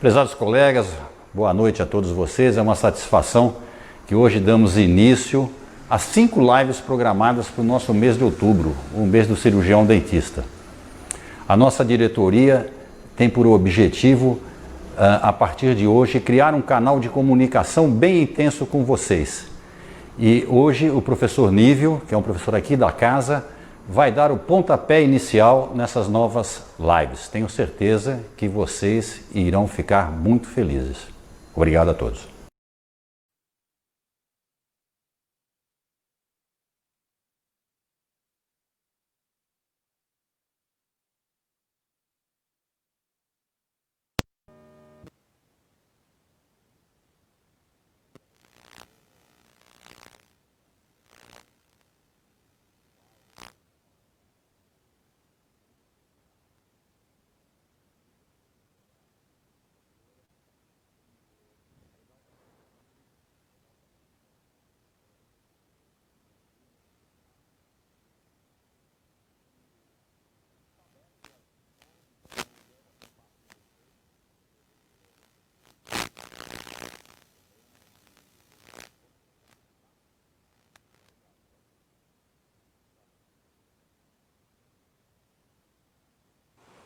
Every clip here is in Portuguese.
Prezados colegas, boa noite a todos vocês. É uma satisfação que hoje damos início a 5 lives programadas para o nosso mês de outubro, o mês do cirurgião dentista. A nossa diretoria tem por objetivo, a partir de hoje, criar um canal de comunicação bem intenso com vocês. E hoje o professor Nívio, que é um professor aqui da casa, vai dar o pontapé inicial nessas novas lives. Tenho certeza que vocês irão ficar muito felizes. Obrigado a todos.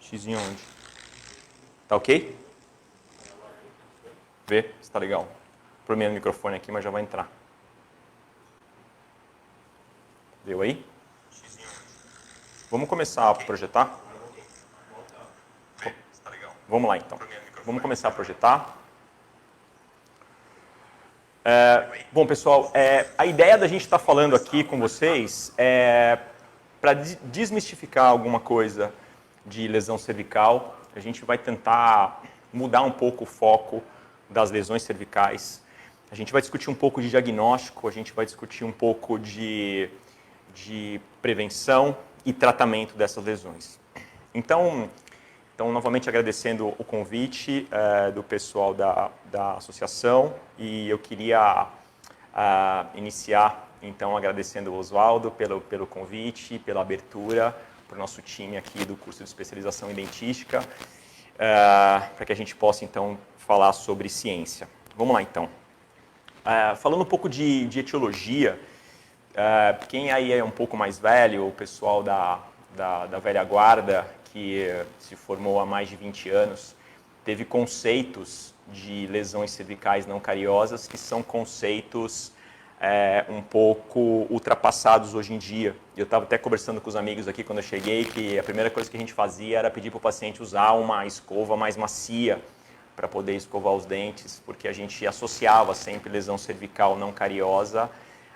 X em onde? Tá ok? Vê se tá legal. Probleminha no microfone aqui, mas já vai entrar. Deu aí? Vamos começar a projetar? Vamos lá então. Vamos começar a projetar. Bom, pessoal, a ideia da gente estar falando aqui com vocês é para desmistificar alguma coisa de lesão cervical. A gente vai tentar mudar um pouco o foco das lesões cervicais. A gente vai discutir um pouco de diagnóstico, a gente vai discutir um pouco de prevenção e tratamento dessas lesões. Então novamente agradecendo o convite do pessoal da associação, e eu queria iniciar então agradecendo o Oswaldo pelo convite, pela abertura para o nosso time aqui do curso de especialização em dentística, para que a gente possa então falar sobre ciência. Vamos lá então. Falando um pouco de etiologia, quem aí é um pouco mais velho, o pessoal da velha guarda, que se formou há mais de 20 anos, teve conceitos de lesões cervicais não cariosas que são conceitos um pouco ultrapassados hoje em dia. Eu estava até conversando com os amigos aqui quando eu cheguei, que a primeira coisa que a gente fazia era pedir para o paciente usar uma escova mais macia para poder escovar os dentes, porque a gente associava sempre lesão cervical não cariosa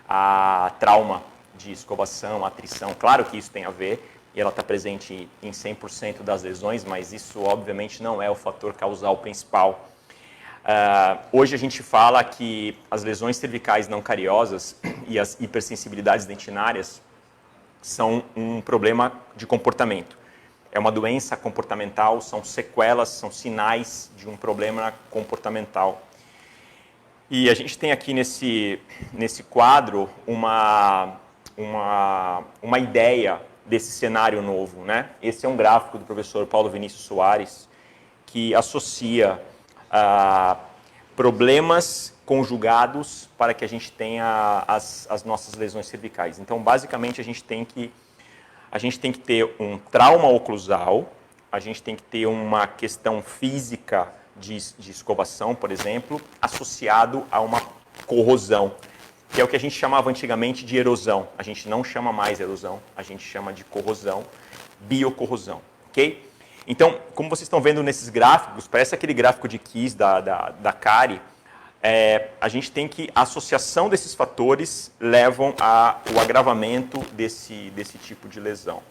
a trauma de escovação, atrição. Claro que isso tem a ver, e ela está presente em 100% das lesões, mas isso obviamente não é o fator causal principal. Hoje a gente fala que as lesões cervicais não cariosas e as hipersensibilidades dentinárias são um problema de comportamento. É uma doença comportamental, são sequelas, são sinais de um problema comportamental. E a gente tem aqui nesse quadro uma ideia desse cenário novo, né? Esse é um gráfico do professor Paulo Vinícius Soares, que associa problemas conjugados para que a gente tenha as nossas lesões cervicais. Então, basicamente, a gente tem que ter um trauma oclusal, a gente tem que ter uma questão física de escovação, por exemplo, associado a uma corrosão, que é o que a gente chamava antigamente de erosão. A gente não chama mais erosão, a gente chama de corrosão, biocorrosão, ok? Então, como vocês estão vendo nesses gráficos, parece aquele gráfico de Kiss da Cari, a gente tem que a associação desses fatores levam ao agravamento desse tipo de lesão.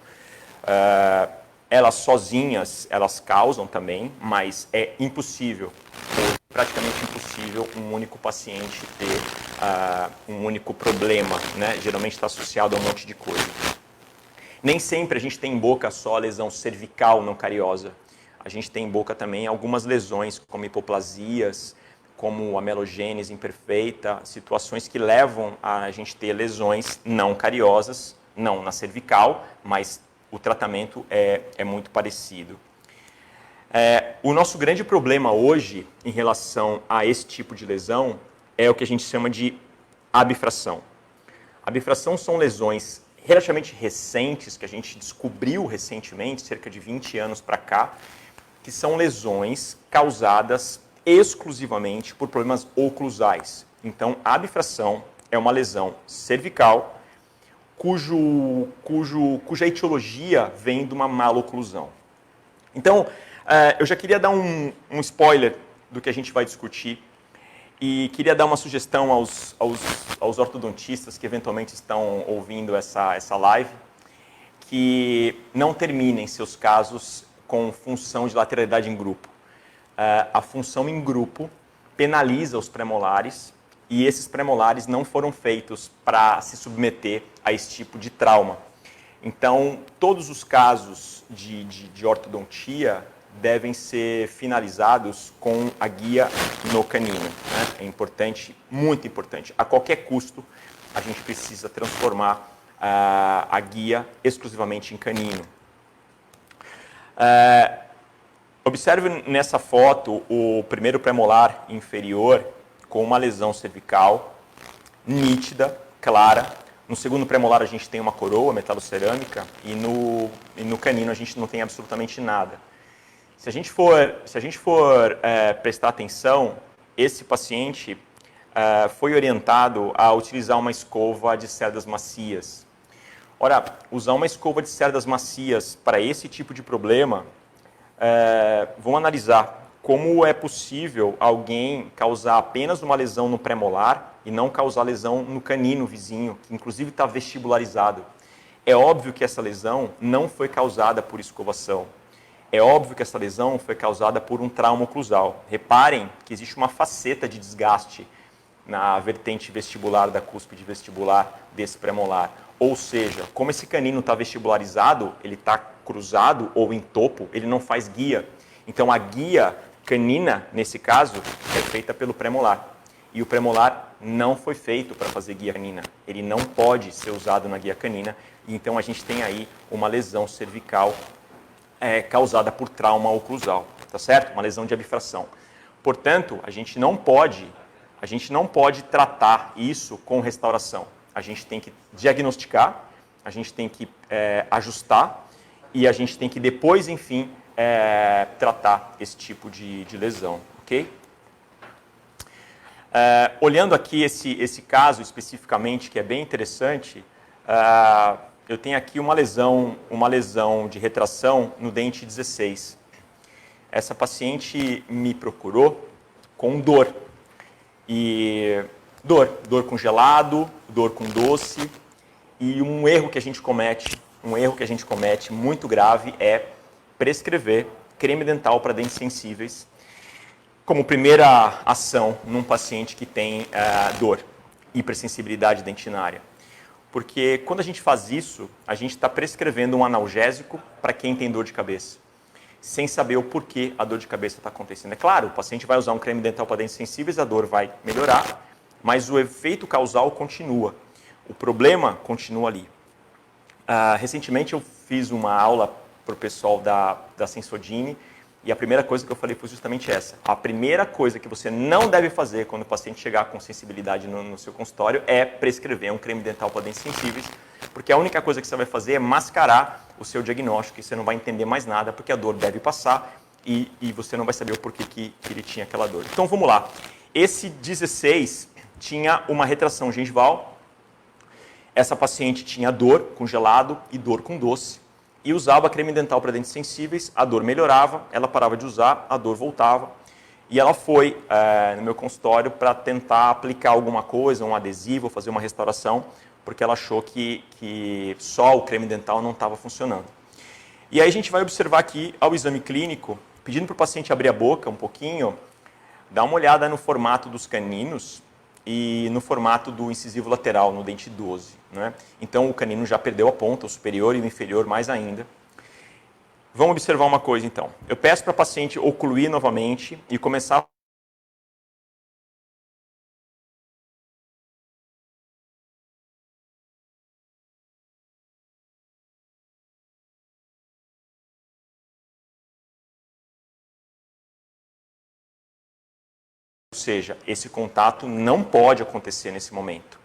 Elas sozinhas, elas causam também, mas é impossível, praticamente impossível, um único paciente ter um único problema, né? Geralmente está associado a um monte de coisa. Nem sempre a gente tem em boca só a lesão cervical não cariosa. A gente tem em boca também algumas lesões, como hipoplasias, como amelogênese imperfeita, situações que levam a gente ter lesões não cariosas, não na cervical, mas o tratamento é muito parecido. O nosso grande problema hoje, em relação a esse tipo de lesão, é o que a gente chama de abfração. Abfração são lesões relativamente recentes, que a gente descobriu recentemente, cerca de 20 anos para cá, que são lesões causadas exclusivamente por problemas oclusais. Então, a abfração é uma lesão cervical cuja etiologia vem de uma maloclusão. Então, eu já queria dar um spoiler do que a gente vai discutir e queria dar uma sugestão aos ortodontistas que eventualmente estão ouvindo essa live, que não terminem seus casos com função de lateralidade em grupo. A função em grupo penaliza os premolares e esses premolares não foram feitos para se submeter a esse tipo de trauma. Então, todos os casos de ortodontia devem ser finalizados com a guia no canino. Né? É importante, muito importante. A qualquer custo, a gente precisa transformar a guia exclusivamente em canino. Observe nessa foto o primeiro premolar inferior com uma lesão cervical nítida, clara. No segundo premolar a gente tem uma coroa metalocerâmica e no canino a gente não tem absolutamente nada. Se a gente for prestar atenção, esse paciente foi orientado a utilizar uma escova de cerdas macias. Ora, usar uma escova de cerdas macias para esse tipo de problema, vamos analisar como é possível alguém causar apenas uma lesão no premolar e não causar lesão no canino vizinho, que inclusive está vestibularizado. É óbvio que essa lesão não foi causada por escovação. É óbvio que essa lesão foi causada por um trauma oclusal. Reparem que existe uma faceta de desgaste na vertente vestibular da cúspide vestibular desse premolar. Ou seja, como esse canino está vestibularizado, ele está cruzado ou em topo, ele não faz guia. Então a guia canina, nesse caso, é feita pelo premolar. E o premolar não foi feito para fazer guia canina. Ele não pode ser usado na guia canina. E então a gente tem aí uma lesão cervical causada por trauma oclusal, tá certo? Uma lesão de abfração. Portanto, a gente não pode tratar isso com restauração. A gente tem que diagnosticar, a gente tem que ajustar e a gente tem que depois, enfim, tratar esse tipo de lesão, ok? Olhando aqui esse caso especificamente, que é bem interessante, eu tenho aqui uma lesão de retração no dente 16. Essa paciente me procurou com dor. E dor com gelado, dor com doce. E um erro que a gente comete muito grave é prescrever creme dental para dentes sensíveis como primeira ação num paciente que tem dor, hipersensibilidade dentinária. Porque quando a gente faz isso, a gente está prescrevendo um analgésico para quem tem dor de cabeça, sem saber o porquê a dor de cabeça está acontecendo. É claro, o paciente vai usar um creme dental para dentes sensíveis, a dor vai melhorar, mas o efeito causal continua. O problema continua ali. Recentemente eu fiz uma aula para o pessoal da Sensodine e a primeira coisa que eu falei foi justamente essa. A primeira coisa que você não deve fazer quando o paciente chegar com sensibilidade no seu consultório é prescrever um creme dental para dentes sensíveis, porque a única coisa que você vai fazer é mascarar o seu diagnóstico e você não vai entender mais nada, porque a dor deve passar e você não vai saber o porquê que ele tinha aquela dor. Então vamos lá. Esse 16 tinha uma retração gengival. Essa paciente tinha dor com gelado e dor com doce e usava creme dental para dentes sensíveis, a dor melhorava, ela parava de usar, a dor voltava e ela foi no meu consultório para tentar aplicar alguma coisa, um adesivo, fazer uma restauração, porque ela achou que só o creme dental não estava funcionando. E aí a gente vai observar aqui ao exame clínico, pedindo para o paciente abrir a boca um pouquinho, dá uma olhada no formato dos caninos e no formato do incisivo lateral, no dente 12. Né? Então o canino já perdeu a ponta, o superior e o inferior mais ainda. Vamos observar uma coisa então. Eu peço para a paciente ocluir novamente e começar seja, esse contato não pode acontecer nesse momento.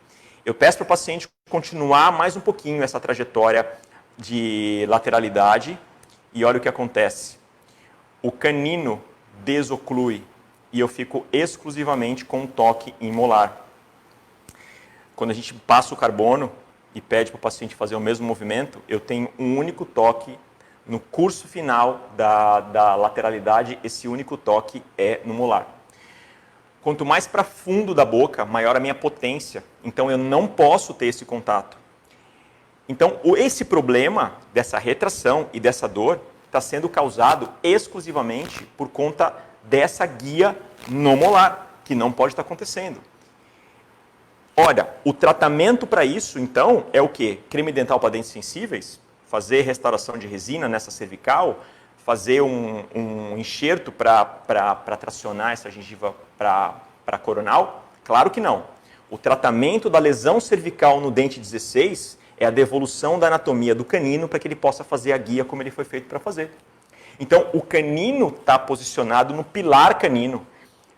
Eu peço para o paciente continuar mais um pouquinho essa trajetória de lateralidade e olha o que acontece. O canino desoclui e eu fico exclusivamente com um toque molar. Quando a gente passa o carbono e pede para o paciente fazer o mesmo movimento, eu tenho um único toque no curso final da lateralidade, esse único toque é no molar. Quanto mais para fundo da boca, maior a minha potência. Então, eu não posso ter esse contato. Então, esse problema dessa retração e dessa dor está sendo causado exclusivamente por conta dessa guia no molar, que não pode estar acontecendo. Olha, o tratamento para isso, então, é o quê? Creme dental para dentes sensíveis, fazer restauração de resina nessa cervical, fazer um enxerto para tracionar essa gengiva para coronal? Claro que não. O tratamento da lesão cervical no dente 16 é a devolução da anatomia do canino para que ele possa fazer a guia como ele foi feito para fazer. Então, o canino está posicionado no pilar canino.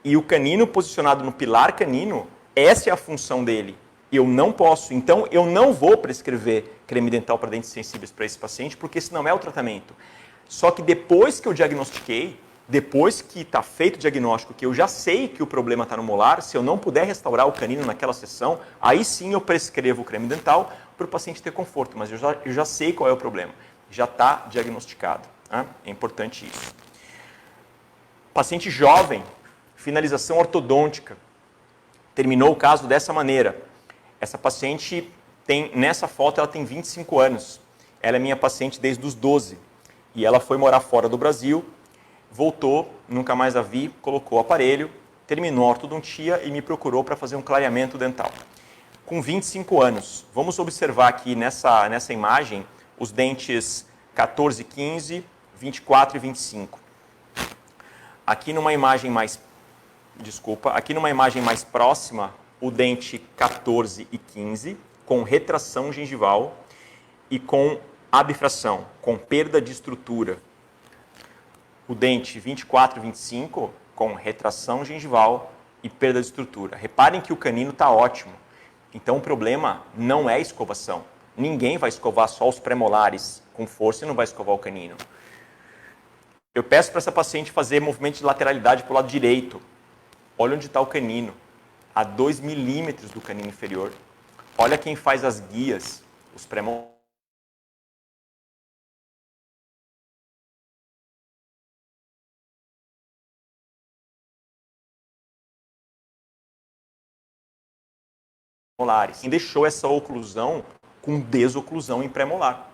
E o canino posicionado no pilar canino, essa é a função dele. Eu não posso. Então, eu não vou prescrever creme dental para dentes sensíveis para esse paciente, porque esse não é o tratamento. Só que depois que eu diagnostiquei, depois que está feito o diagnóstico, que eu já sei que o problema está no molar, se eu não puder restaurar o canino naquela sessão, aí sim eu prescrevo o creme dental para o paciente ter conforto. Mas eu já sei qual é o problema. Já está diagnosticado. Né? É importante isso. Paciente jovem, finalização ortodôntica. Terminou o caso dessa maneira. Essa paciente tem, nessa foto, ela tem 25 anos. Ela é minha paciente desde os 12. E ela foi morar fora do Brasil, voltou, nunca mais a vi, colocou o aparelho, terminou a ortodontia e me procurou para fazer um clareamento dental. Com 25 anos, vamos observar aqui nessa imagem os dentes 14, 15, 24 e 25. Aqui numa imagem mais próxima, o dente 14 e 15, com retração gengival e com abfração, com perda de estrutura. O dente 24 e 25, com retração gengival e perda de estrutura. Reparem que o canino está ótimo. Então, o problema não é a escovação. Ninguém vai escovar só os premolares com força e não vai escovar o canino. Eu peço para essa paciente fazer movimento de lateralidade para o lado direito. Olha onde está o canino, a 2 milímetros do canino inferior. Olha quem faz as guias, os premolares. Quem deixou essa oclusão com desoclusão em pré-molar.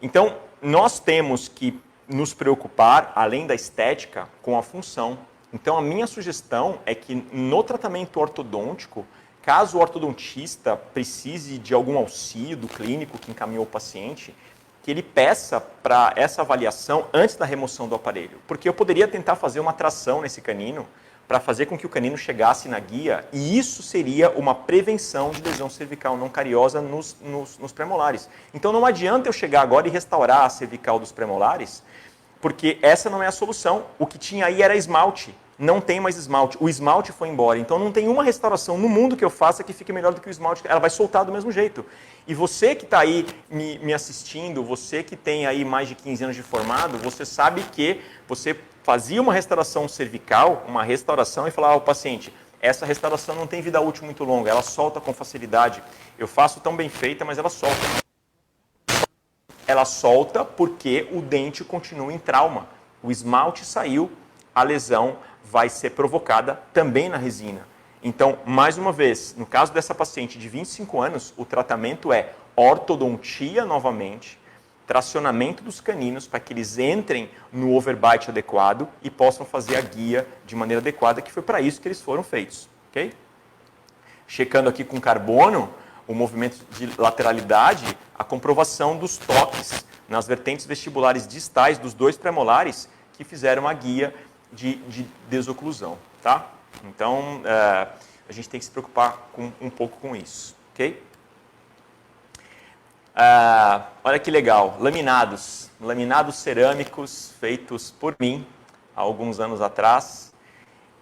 Então, nós temos que nos preocupar, além da estética, com a função. Então, a minha sugestão é que no tratamento ortodôntico, caso o ortodontista precise de algum auxílio do clínico que encaminhou o paciente, que ele peça para essa avaliação antes da remoção do aparelho. Porque eu poderia tentar fazer uma tração nesse canino para fazer com que o canino chegasse na guia, e isso seria uma prevenção de lesão cervical não cariosa nos premolares. Então não adianta eu chegar agora e restaurar a cervical dos premolares, porque essa não é a solução. O que tinha aí era esmalte, não tem mais esmalte. O esmalte foi embora, então não tem uma restauração no mundo que eu faça que fique melhor do que o esmalte. Ela vai soltar do mesmo jeito. E você que está aí me assistindo, você que tem aí mais de 15 anos de formado, você sabe que você fazia uma restauração cervical, uma restauração e falava ao paciente, essa restauração não tem vida útil muito longa, ela solta com facilidade. Eu faço tão bem feita, mas ela solta. Ela solta porque o dente continua em trauma. O esmalte saiu, a lesão vai ser provocada também na resina. Então, mais uma vez, no caso dessa paciente de 25 anos, o tratamento é ortodontia novamente, tracionamento dos caninos para que eles entrem no overbite adequado e possam fazer a guia de maneira adequada, que foi para isso que eles foram feitos. Okay? Checando aqui com carbono, o movimento de lateralidade, a comprovação dos toques nas vertentes vestibulares distais dos dois premolares que fizeram a guia de desoclusão. Tá? Então, a gente tem que se preocupar um pouco com isso. Ok? Olha que legal, laminados cerâmicos feitos por mim há alguns anos atrás.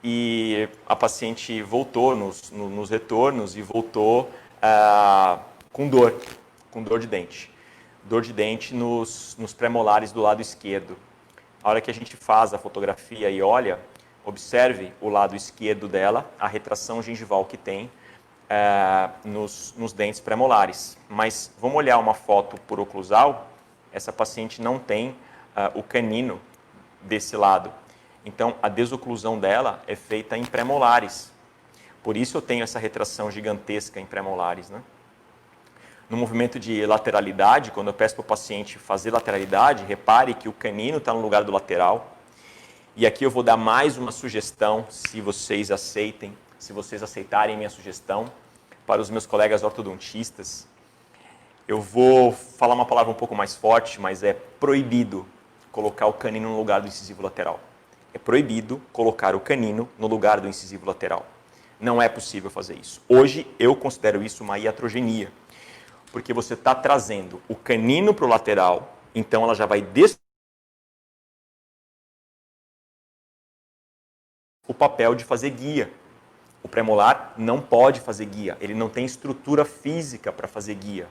e a paciente voltou nos retornos e voltou com dor de dente. Dor de dente nos premolares do lado esquerdo. A hora que a gente faz a fotografia e olha, observe o lado esquerdo dela, a retração gengival que tem nos dentes premolares. Mas vamos olhar uma foto por oclusal, essa paciente não tem o canino desse lado. Então, a desoclusão dela é feita em premolares. Por isso eu tenho essa retração gigantesca em premolares, né? No movimento de lateralidade, quando eu peço para o paciente fazer lateralidade, repare que o canino está no lugar do lateral. E aqui eu vou dar mais uma sugestão, se vocês aceitarem minha sugestão, para os meus colegas ortodontistas. Eu vou falar uma palavra um pouco mais forte, mas é proibido colocar o canino no lugar do incisivo lateral. É proibido colocar o canino no lugar do incisivo lateral. Não é possível fazer isso. Hoje eu considero isso uma iatrogenia, porque você está trazendo o canino para o lateral, então ela já vai o papel de fazer guia. O premolar não pode fazer guia, ele não tem estrutura física para fazer guia.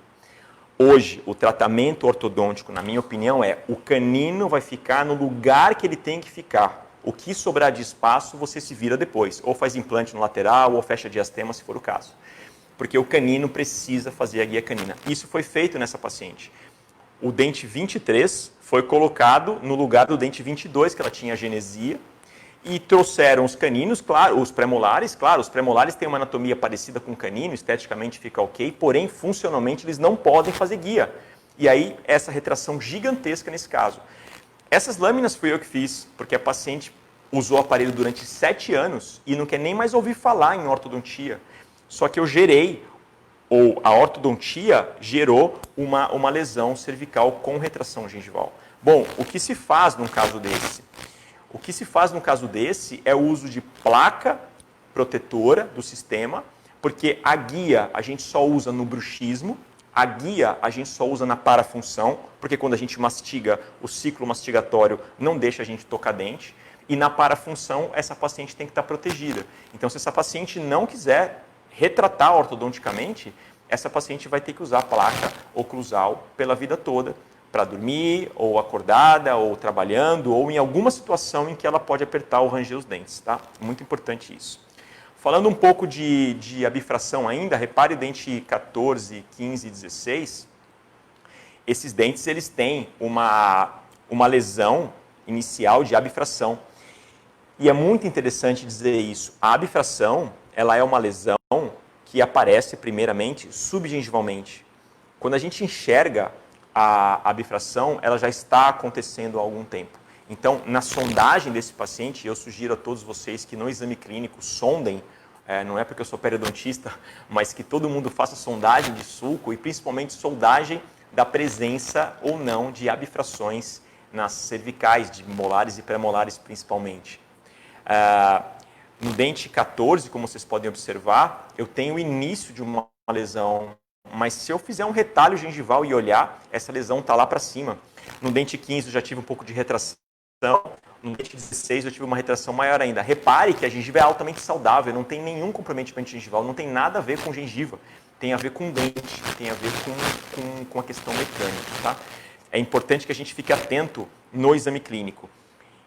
Hoje, o tratamento ortodôntico, na minha opinião, é o canino vai ficar no lugar que ele tem que ficar. O que sobrar de espaço, você se vira depois. Ou faz implante no lateral, ou fecha diastema, se for o caso. Porque o canino precisa fazer a guia canina. Isso foi feito nessa paciente. O dente 23 foi colocado no lugar do dente 22, que ela tinha genesia, e trouxeram os caninos, claro, os premolares têm uma anatomia parecida com o canino, esteticamente fica ok, porém, funcionalmente, eles não podem fazer guia. E aí, essa retração gigantesca nesse caso. Essas lâminas fui eu que fiz, porque a paciente usou o aparelho durante 7 anos e não quer nem mais ouvir falar em ortodontia. Só que eu gerei, ou a ortodontia gerou uma lesão cervical com retração gengival. Bom, o que se faz num caso desse? O que se faz no caso desse é o uso de placa protetora do sistema, porque a guia a gente só usa no bruxismo, a guia a gente só usa na parafunção, porque quando a gente mastiga, o ciclo mastigatório não deixa a gente tocar dente, e na parafunção essa paciente tem que estar protegida. Então, se essa paciente não quiser retratar ortodonticamente, essa paciente vai ter que usar placa oclusal pela vida toda, para dormir, ou acordada, ou trabalhando, ou em alguma situação em que ela pode apertar ou ranger os dentes, tá? Muito importante isso. Falando um pouco de abifração ainda, repare o dente 14, 15 e 16. Esses dentes, eles têm uma lesão inicial de abifração. E é muito interessante dizer isso. A abifração, ela é uma lesão que aparece primeiramente subgengivalmente. Quando a gente enxerga a abifração, ela já está acontecendo há algum tempo. Então, na sondagem desse paciente, eu sugiro a todos vocês que no exame clínico sondem, não é porque eu sou periodontista, mas que todo mundo faça sondagem de sulco e principalmente sondagem da presença ou não de abifrações nas cervicais, de molares e premolares principalmente. No dente 14, como vocês podem observar, eu tenho o início de uma lesão, mas se eu fizer um retalho gengival e olhar, essa lesão está lá para cima. No dente 15 eu já tive um pouco de retração, no dente 16 eu tive uma retração maior ainda. Repare que a gengiva é altamente saudável, não tem nenhum comprometimento gengival, não tem nada a ver com gengiva, tem a ver com dente, tem a ver com a questão mecânica. Tá? É importante que a gente fique atento no exame clínico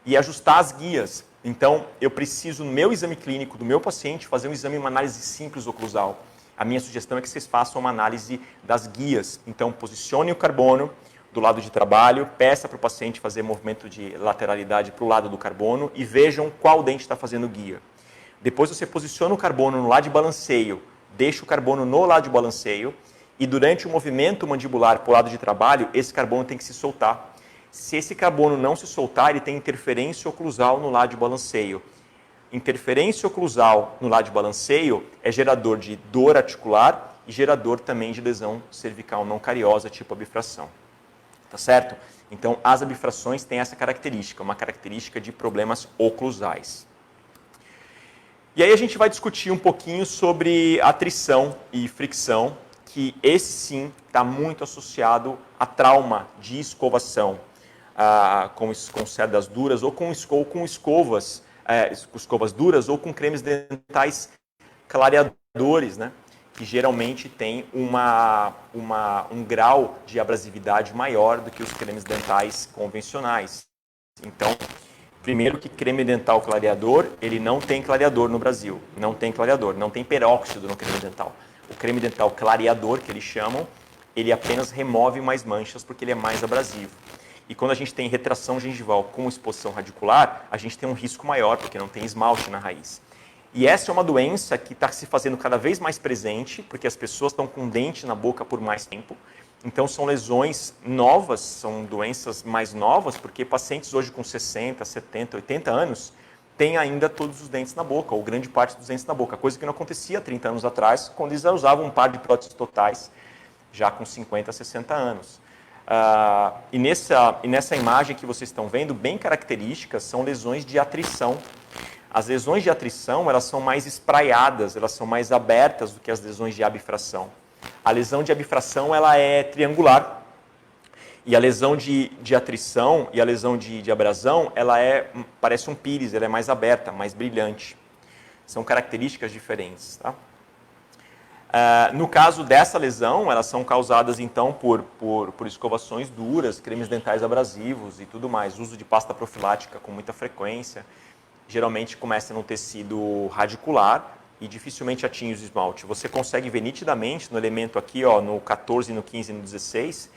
e ajustar as guias. Então, eu preciso, no meu exame clínico do meu paciente, fazer um exame, uma análise simples oclusal. A minha sugestão é que vocês façam uma análise das guias. Então, posicione o carbono do lado de trabalho, peça para o paciente fazer movimento de lateralidade para o lado do carbono e vejam qual dente está fazendo guia. Depois você posiciona o carbono no lado de balanceio, deixa o carbono no lado de balanceio e durante o movimento mandibular para o lado de trabalho, esse carbono tem que se soltar. Se esse carbono não se soltar, ele tem interferência oclusal no lado de balanceio. Interferência oclusal no lado de balanceio é gerador de dor articular e gerador também de lesão cervical não cariosa, tipo abifração. Tá certo? Então, as abifrações têm essa característica, uma característica de problemas oclusais. E aí a gente vai discutir um pouquinho sobre atrição e fricção, que esse sim está muito associado a trauma de escovação, com cerdas duras ou com escovas escovas duras ou com cremes dentais clareadores, né? Que geralmente tem um grau de abrasividade maior do que os cremes dentais convencionais. Então, primeiro que creme dental clareador, ele não tem clareador no Brasil. Não tem clareador, não tem peróxido no creme dental. O creme dental clareador, que eles chamam, ele apenas remove mais manchas porque ele é mais abrasivo. E quando a gente tem retração gengival com exposição radicular, a gente tem um risco maior porque não tem esmalte na raiz. E essa é uma doença que está se fazendo cada vez mais presente, porque as pessoas estão com dente na boca por mais tempo. Então, são lesões novas, são doenças mais novas, porque pacientes hoje com 60, 70, 80 anos têm ainda todos os dentes na boca, ou grande parte dos dentes na boca, coisa que não acontecia 30 anos atrás, quando eles usavam um par de próteses totais, já com 50, 60 anos. E nessa imagem que vocês estão vendo, bem características, são lesões de atrição. As lesões de atrição, elas são mais espraiadas, elas são mais abertas do que as lesões de abfração. A lesão de abfração, ela é triangular. E a lesão de atrição e a lesão de abrasão, ela parece um pires, ela é mais aberta, mais brilhante. São características diferentes, tá? No caso dessa lesão, elas são causadas, então, por escovações duras, cremes dentais abrasivos e tudo mais. Uso de pasta profilática com muita frequência. Geralmente começa no tecido radicular e dificilmente atinge o esmalte. Você consegue ver nitidamente no elemento aqui, ó, no 14, no 15 e no 16,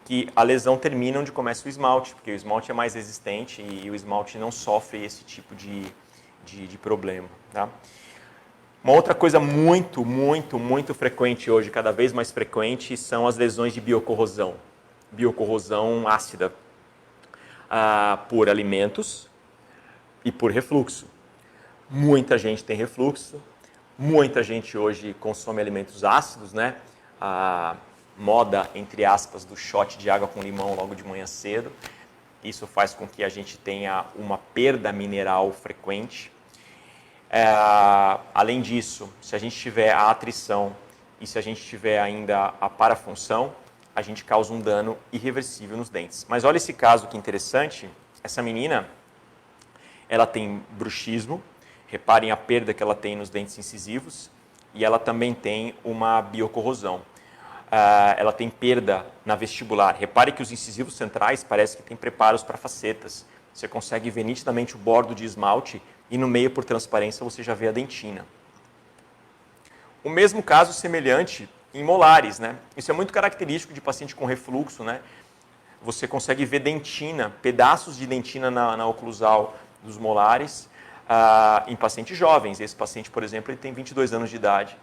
que a lesão termina onde começa o esmalte, porque o esmalte é mais resistente e o esmalte não sofre esse tipo de problema, tá? Uma outra coisa muito, muito, muito frequente hoje, cada vez mais frequente, são as lesões de biocorrosão. Biocorrosão ácida por alimentos e por refluxo. Muita gente tem refluxo, muita gente hoje consome alimentos ácidos, né? A moda, entre aspas, do shot de água com limão logo de manhã cedo. Isso faz com que a gente tenha uma perda mineral frequente. Além disso, se a gente tiver a atrição e se a gente tiver ainda a parafunção, a gente causa um dano irreversível nos dentes. Mas olha esse caso que interessante. Essa menina, ela tem bruxismo. Reparem a perda que ela tem nos dentes incisivos. E ela também tem uma biocorrosão. Ela tem perda na vestibular. Repare que os incisivos centrais parece que tem preparos para facetas. Você consegue ver nitidamente o bordo de esmalte e no meio, por transparência, você já vê a dentina. O mesmo caso semelhante em molares, né? Isso é muito característico de paciente com refluxo, né? Você consegue ver dentina, pedaços de dentina na oclusal dos molares em pacientes jovens. Esse paciente, por exemplo, ele tem 22 anos de idade.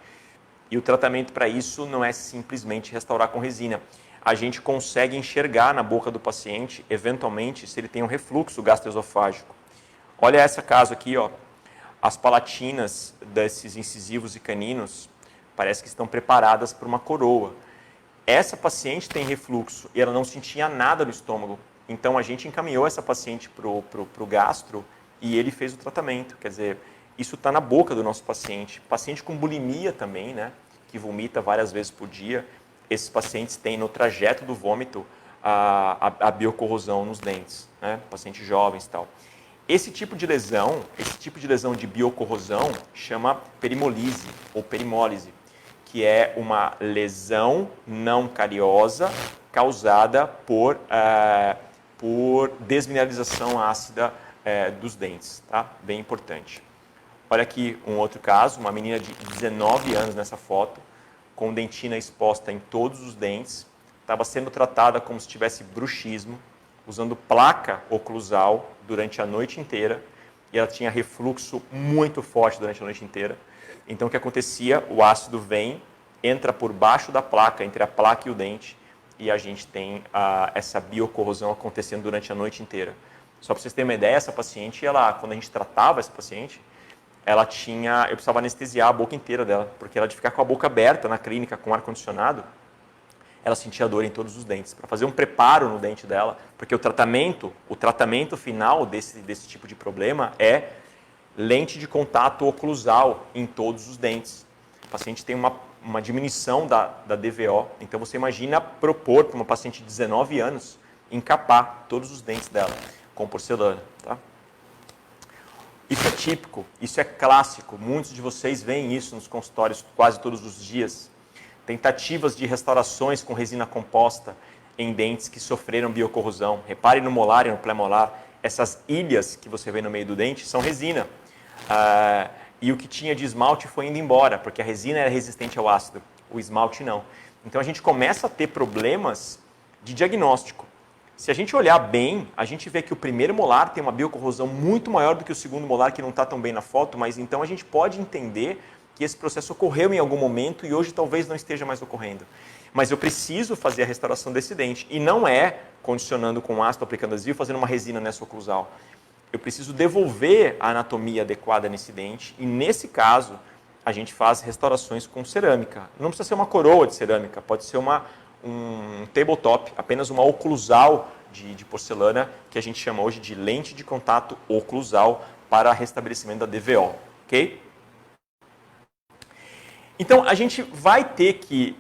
E o tratamento para isso não é simplesmente restaurar com resina. A gente consegue enxergar na boca do paciente, eventualmente, se ele tem um refluxo gastroesofágico. Olha esse caso aqui, ó. As palatinas desses incisivos e caninos parece que estão preparadas para uma coroa. Essa paciente tem refluxo e ela não sentia nada no estômago. Então a gente encaminhou essa paciente para o gastro e ele fez o tratamento. Quer dizer, isso está na boca do nosso paciente. Paciente com bulimia também, né? Que vomita várias vezes por dia. Esses pacientes têm no trajeto do vômito a biocorrosão nos dentes, né? Pacientes jovens e tal. Esse tipo de lesão de biocorrosão, chama perimolise ou perimólise, que é uma lesão não cariosa causada por desmineralização ácida dos dentes, tá? Bem importante. Olha aqui um outro caso, uma menina de 19 anos nessa foto, com dentina exposta em todos os dentes, estava sendo tratada como se tivesse bruxismo, usando placa oclusal durante a noite inteira, e ela tinha refluxo muito forte durante a noite inteira. Então, o que acontecia? O ácido vem, entra por baixo da placa, entre a placa e o dente, e a gente tem essa biocorrosão acontecendo durante a noite inteira. Só para vocês terem uma ideia, essa paciente, quando a gente tratava essa paciente, eu precisava anestesiar a boca inteira dela, porque ela de ficar com a boca aberta na clínica com ar-condicionado, ela sentia dor em todos os dentes. Para fazer um preparo no dente dela, porque o tratamento final desse tipo de problema é lente de contato oclusal em todos os dentes. O paciente tem uma diminuição da DVO, então você imagina propor para uma paciente de 19 anos encapar todos os dentes dela com porcelana. Tá? Isso típico, isso é clássico, muitos de vocês veem isso nos consultórios quase todos os dias. Tentativas de restaurações com resina composta em dentes que sofreram biocorrosão. Repare no molar e no pré-molar, essas ilhas que você vê no meio do dente são resina. E o que tinha de esmalte foi indo embora, porque a resina era resistente ao ácido, o esmalte não. Então a gente começa a ter problemas de diagnóstico. Se a gente olhar bem, a gente vê que o primeiro molar tem uma biocorrosão muito maior do que o segundo molar, que não está tão bem na foto, mas então a gente pode entender que esse processo ocorreu em algum momento e hoje talvez não esteja mais ocorrendo. Mas eu preciso fazer a restauração desse dente, e não é condicionando com ácido, aplicando adesivo, fazendo uma resina nessa oclusal. Eu preciso devolver a anatomia adequada nesse dente, e nesse caso, a gente faz restaurações com cerâmica. Não precisa ser uma coroa de cerâmica, pode ser um tabletop, apenas uma oclusal de porcelana, que a gente chama hoje de lente de contato oclusal para restabelecimento da DVO, ok? Então, a gente vai ter que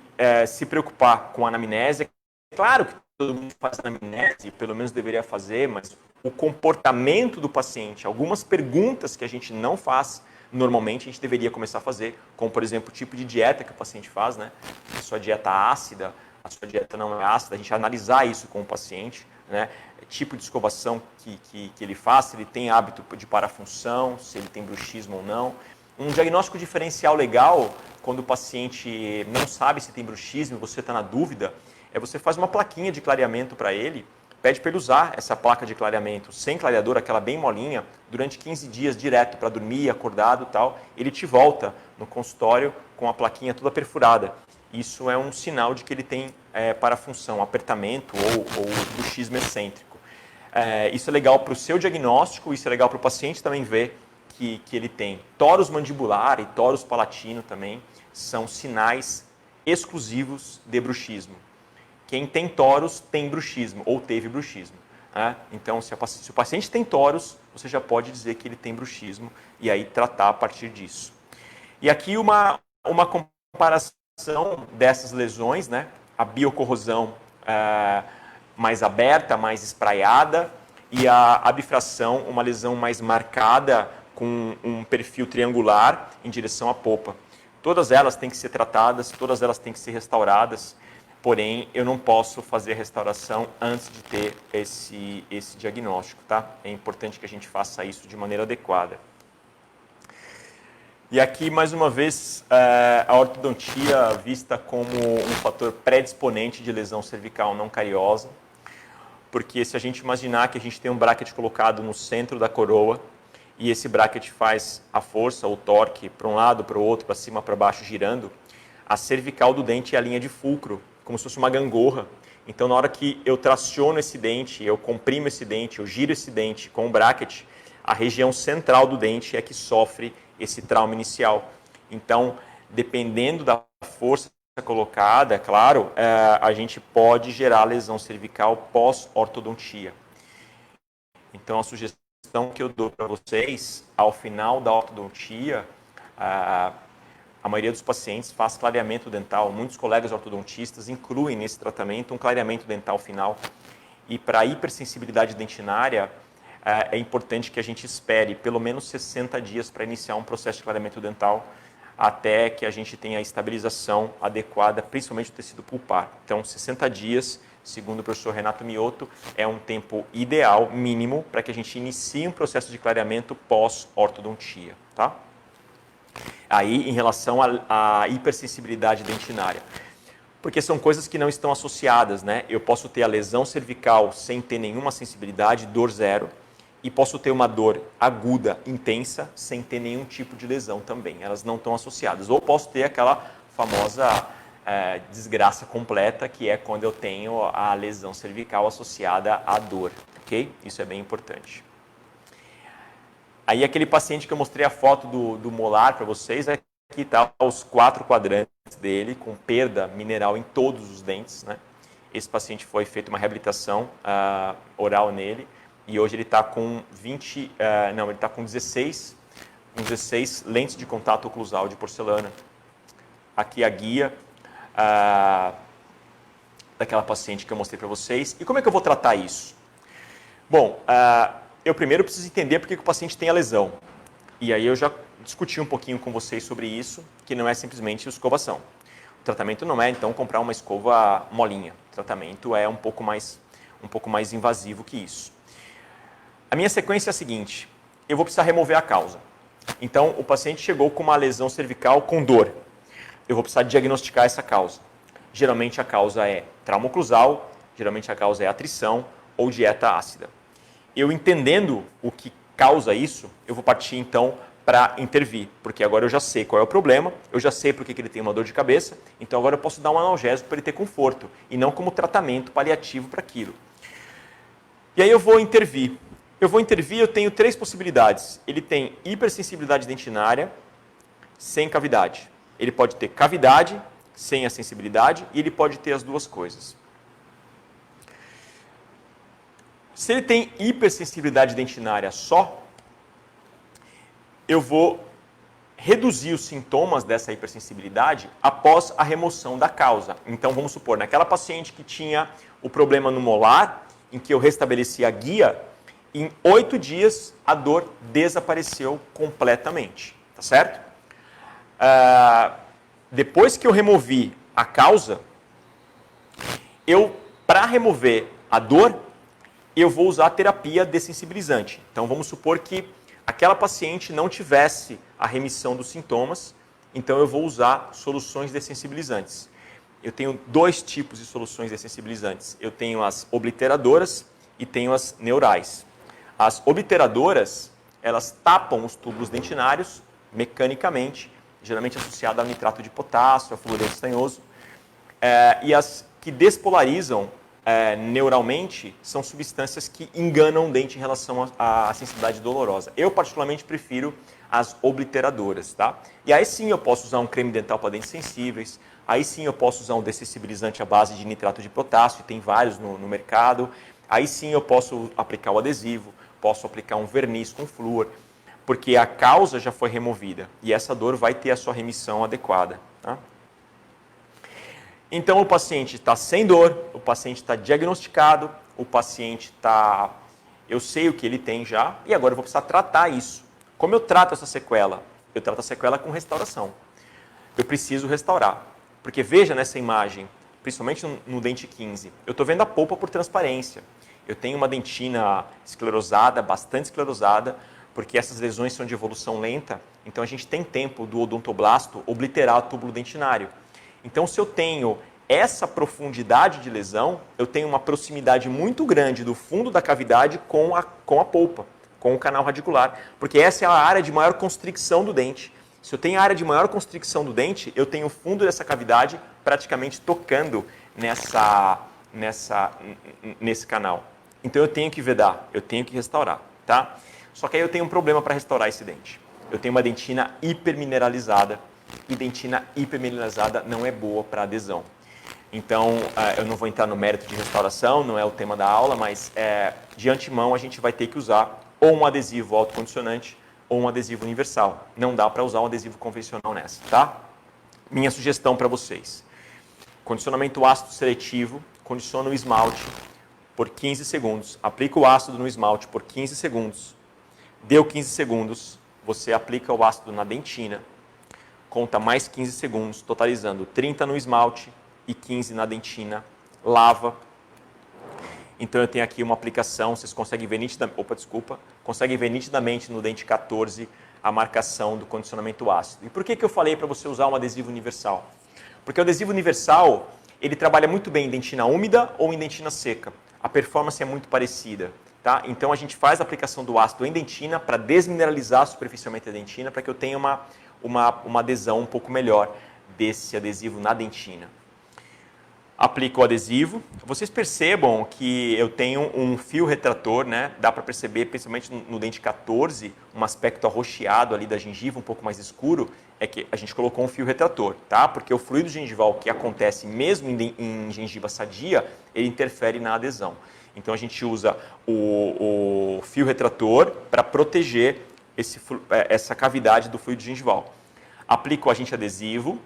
se preocupar com a anamnese. É claro que todo mundo faz anamnese, pelo menos deveria fazer, mas o comportamento do paciente, algumas perguntas que a gente não faz, normalmente a gente deveria começar a fazer, como, por exemplo, o tipo de dieta que o paciente faz, né? A sua dieta ácida, a sua dieta não é ácida, a gente analisar isso com o paciente, né? Tipo de escovação que ele faz, se ele tem hábito de parafunção, se ele tem bruxismo ou não. Um diagnóstico diferencial legal, quando o paciente não sabe se tem bruxismo e você está na dúvida, é você faz uma plaquinha de clareamento para ele, pede para ele usar essa placa de clareamento sem clareador, aquela bem molinha, durante 15 dias direto para dormir, acordado e tal. Ele te volta no consultório com a plaquinha toda perfurada. Isso é um sinal de que ele tem parafunção, apertamento ou bruxismo excêntrico. Isso é legal para o seu diagnóstico, isso é legal para o paciente também ver que ele tem. Torus mandibular e torus palatino também são sinais exclusivos de bruxismo. Quem tem torus tem bruxismo ou teve bruxismo. Né? Então, se o paciente tem torus, você já pode dizer que ele tem bruxismo e aí tratar a partir disso. E aqui uma comparação dessas lesões, né? A biocorrosão mais aberta, mais espraiada, e a bifração, uma lesão mais marcada, com um perfil triangular em direção à polpa. Todas elas têm que ser tratadas, todas elas têm que ser restauradas, porém eu não posso fazer a restauração antes de ter esse diagnóstico, tá? É importante que a gente faça isso de maneira adequada. E aqui, mais uma vez, a ortodontia vista como um fator predisponente de lesão cervical não cariosa, porque se a gente imaginar que a gente tem um bracket colocado no centro da coroa, e esse bracket faz a força, o torque, para um lado, para o outro, para cima, para baixo, girando, a cervical do dente é a linha de fulcro, como se fosse uma gangorra. Então, na hora que eu traciono esse dente, eu comprimo esse dente, eu giro esse dente com o bracket, a região central do dente é que sofre esse trauma inicial. Então, dependendo da força colocada, é claro, a gente pode gerar lesão cervical pós-ortodontia. Então, a sugestão que eu dou para vocês, ao final da ortodontia, a maioria dos pacientes faz clareamento dental. Muitos colegas ortodontistas incluem nesse tratamento um clareamento dental final. E para a hipersensibilidade dentinária, é importante que a gente espere pelo menos 60 dias para iniciar um processo de clareamento dental, até que a gente tenha a estabilização adequada, principalmente do tecido pulpar. Então, 60 dias, segundo o professor Renato Miotto, é um tempo ideal, mínimo, para que a gente inicie um processo de clareamento pós-ortodontia, tá? Aí, em relação à hipersensibilidade dentinária, porque são coisas que não estão associadas, né? Eu posso ter a lesão cervical sem ter nenhuma sensibilidade, dor zero, e posso ter uma dor aguda, intensa, sem ter nenhum tipo de lesão também. Elas não estão associadas. Ou posso ter aquela famosa desgraça completa, que é quando eu tenho a lesão cervical associada à dor, ok? Isso é bem importante. Aí aquele paciente que eu mostrei a foto do molar para vocês, aqui está os 4 quadrantes dele, com perda mineral em todos os dentes, né? Esse paciente foi feita uma reabilitação oral nele, e hoje ele está com 16 lentes de contato oclusal de porcelana. Aqui a guia daquela paciente que eu mostrei para vocês. E como é que eu vou tratar isso? Bom, eu primeiro preciso entender por que o paciente tem a lesão. E aí eu já discuti um pouquinho com vocês sobre isso, que não é simplesmente escovação. O tratamento não é, então, comprar uma escova molinha. O tratamento é um pouco mais invasivo que isso. A minha sequência é a seguinte: eu vou precisar remover a causa. Então, o paciente chegou com uma lesão cervical com dor. Eu vou precisar diagnosticar essa causa. Geralmente a causa é trauma oclusal, geralmente a causa é atrição ou dieta ácida. Eu entendendo o que causa isso, eu vou partir então para intervir, porque agora eu já sei qual é o problema, eu já sei por que ele tem uma dor de cabeça, então agora eu posso dar um analgésico para ele ter conforto, e não como tratamento paliativo para aquilo. E aí eu vou intervir. Eu tenho 3 possibilidades. Ele tem hipersensibilidade dentinária sem cavidade. Ele pode ter cavidade sem a sensibilidade e ele pode ter as duas coisas. Se ele tem hipersensibilidade dentinária só, eu vou reduzir os sintomas dessa hipersensibilidade após a remoção da causa. Então, vamos supor, naquela paciente que tinha o problema no molar, em que eu restabeleci a guia, em 8 dias a dor desapareceu completamente, tá certo? Depois que eu removi a causa, para remover a dor, eu vou usar a terapia dessensibilizante. Então, vamos supor que aquela paciente não tivesse a remissão dos sintomas, então eu vou usar soluções dessensibilizantes. Eu tenho 2 tipos de soluções dessensibilizantes. Eu tenho as obliteradoras e tenho as neurais. As obliteradoras, elas tapam os túbulos dentinários mecanicamente, geralmente associado a nitrato de potássio, a fluoreto estanhoso. E as que despolarizam neuralmente são substâncias que enganam o dente em relação à sensibilidade dolorosa. Eu, particularmente, prefiro as obliteradoras, tá? E aí sim eu posso usar um creme dental para dentes sensíveis, aí sim eu posso usar um dessensibilizante à base de nitrato de potássio, tem vários no mercado, aí sim eu posso aplicar o adesivo, posso aplicar um verniz com flúor, porque a causa já foi removida e essa dor vai ter a sua remissão adequada, tá? Então, o paciente está sem dor, o paciente está diagnosticado, o paciente está... Eu sei o que ele tem já e agora eu vou precisar tratar isso. Como eu trato essa sequela? Eu trato a sequela com restauração. Eu preciso restaurar. Porque veja nessa imagem, principalmente no dente 15, eu estou vendo a polpa por transparência. Eu tenho uma dentina esclerosada, bastante esclerosada, porque essas lesões são de evolução lenta, então a gente tem tempo do odontoblasto obliterar o túbulo dentinário. Então, se eu tenho essa profundidade de lesão, eu tenho uma proximidade muito grande do fundo da cavidade com a polpa, com o canal radicular, porque essa é a área de maior constricção do dente. Se eu tenho a área de maior constricção do dente, eu tenho o fundo dessa cavidade praticamente tocando nesse canal. Então, eu tenho que vedar, eu tenho que restaurar, tá? Só que aí eu tenho um problema para restaurar esse dente. Eu tenho uma dentina hipermineralizada, e dentina hipermineralizada não é boa para adesão. Então, eu não vou entrar no mérito de restauração, não é o tema da aula, mas de antemão a gente vai ter que usar ou um adesivo autocondicionante ou um adesivo universal. Não dá para usar um adesivo convencional nessa, tá? Minha sugestão para vocês. Condicionamento ácido seletivo, condiciona o esmalte por 15 segundos. Aplica o ácido no esmalte por 15 segundos. Deu 15 segundos, você aplica o ácido na dentina. Conta mais 15 segundos, totalizando 30 no esmalte e 15 na dentina. Lava. Então eu tenho aqui uma aplicação, vocês conseguem ver nitidamente no dente 14 a marcação do condicionamento ácido. E por que eu falei para você usar um adesivo universal? Porque o adesivo universal, ele trabalha muito bem em dentina úmida ou em dentina seca. A performance é muito parecida. Tá? Então a gente faz a aplicação do ácido em dentina para desmineralizar superficialmente a dentina, para que eu tenha uma adesão um pouco melhor desse adesivo na dentina. Aplico o adesivo. Vocês percebam que eu tenho um fio retrator, né? Dá para perceber, principalmente no dente 14, um aspecto arroxeado ali da gengiva, um pouco mais escuro, é que a gente colocou um fio retrator, tá? Porque o fluido gengival que acontece mesmo em gengiva sadia, ele interfere na adesão. Então a gente usa o fio retrator para proteger essa cavidade do fluido gengival. Aplico o agente adesivo.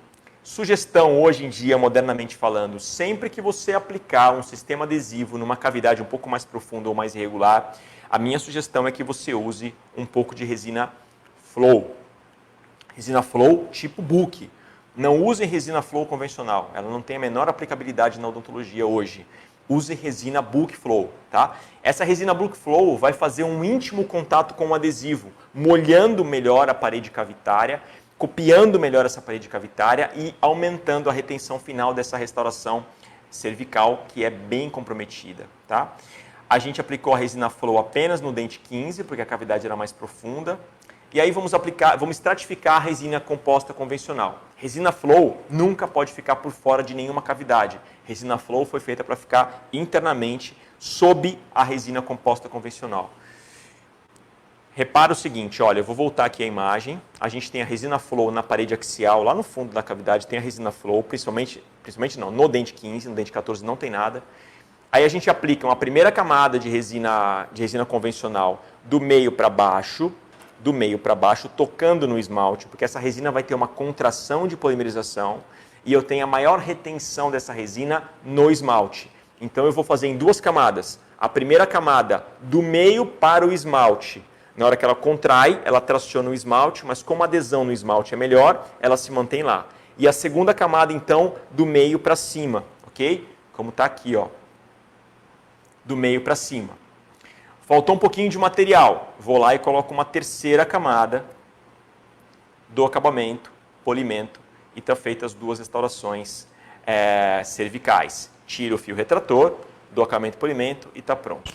Sugestão hoje em dia, modernamente falando, sempre que você aplicar um sistema adesivo numa cavidade um pouco mais profunda ou mais irregular, a minha sugestão é que você use um pouco de resina Flow. Resina Flow tipo Book. Não usem resina Flow convencional, ela não tem a menor aplicabilidade na odontologia hoje. Use resina Book Flow, tá? Essa resina Book Flow vai fazer um íntimo contato com o adesivo, molhando melhor a parede cavitária, copiando melhor essa parede cavitária e aumentando a retenção final dessa restauração cervical, que é bem comprometida, tá? A gente aplicou a resina Flow apenas no dente 15, porque a cavidade era mais profunda. E aí vamos estratificar a resina composta convencional. Resina Flow nunca pode ficar por fora de nenhuma cavidade. Resina Flow foi feita para ficar internamente sob a resina composta convencional. Repara o seguinte, olha, eu vou voltar aqui a imagem. A gente tem a resina Flow na parede axial, lá no fundo da cavidade tem a resina Flow, principalmente não, no dente 15, no dente 14 não tem nada. Aí a gente aplica uma primeira camada de resina convencional do meio para baixo, tocando no esmalte, porque essa resina vai ter uma contração de polimerização e eu tenho a maior retenção dessa resina no esmalte. Então eu vou fazer em duas camadas. A primeira camada do meio para o esmalte. Na hora que ela contrai, ela traciona o esmalte, mas como a adesão no esmalte é melhor, ela se mantém lá. E a segunda camada, então, do meio para cima, ok? Como está aqui, ó. Do meio para cima. Faltou um pouquinho de material. Vou lá e coloco uma terceira camada do acabamento, polimento, e está feita as duas restaurações cervicais. Tiro o fio retrator, dou acabamento polimento e está pronto.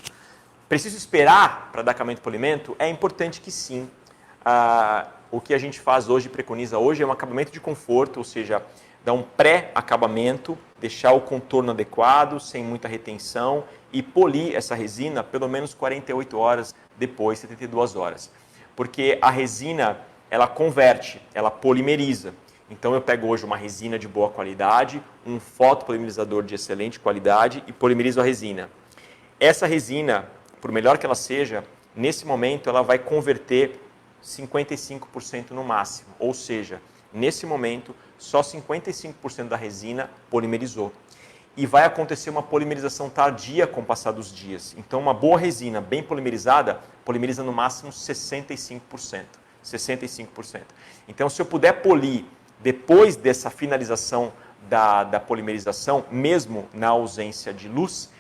Preciso esperar para dar acabamento polimento? É importante que sim. O que a gente faz hoje, preconiza hoje, é um acabamento de conforto, ou seja, dar um pré-acabamento, deixar o contorno adequado, sem muita retenção, e polir essa resina pelo menos 48 horas depois, 72 horas. Porque a resina, ela converte, ela polimeriza. Então eu pego hoje uma resina de boa qualidade, um fotopolimerizador de excelente qualidade e polimerizo a resina. Essa resina, por melhor que ela seja, nesse momento ela vai converter 55% no máximo. Ou seja, nesse momento, só 55% da resina polimerizou. E vai acontecer uma polimerização tardia com o passar dos dias. Então, uma boa resina bem polimerizada, polimeriza no máximo 65%. 65%. Então, se eu puder polir depois dessa finalização da polimerização, mesmo na ausência de luz,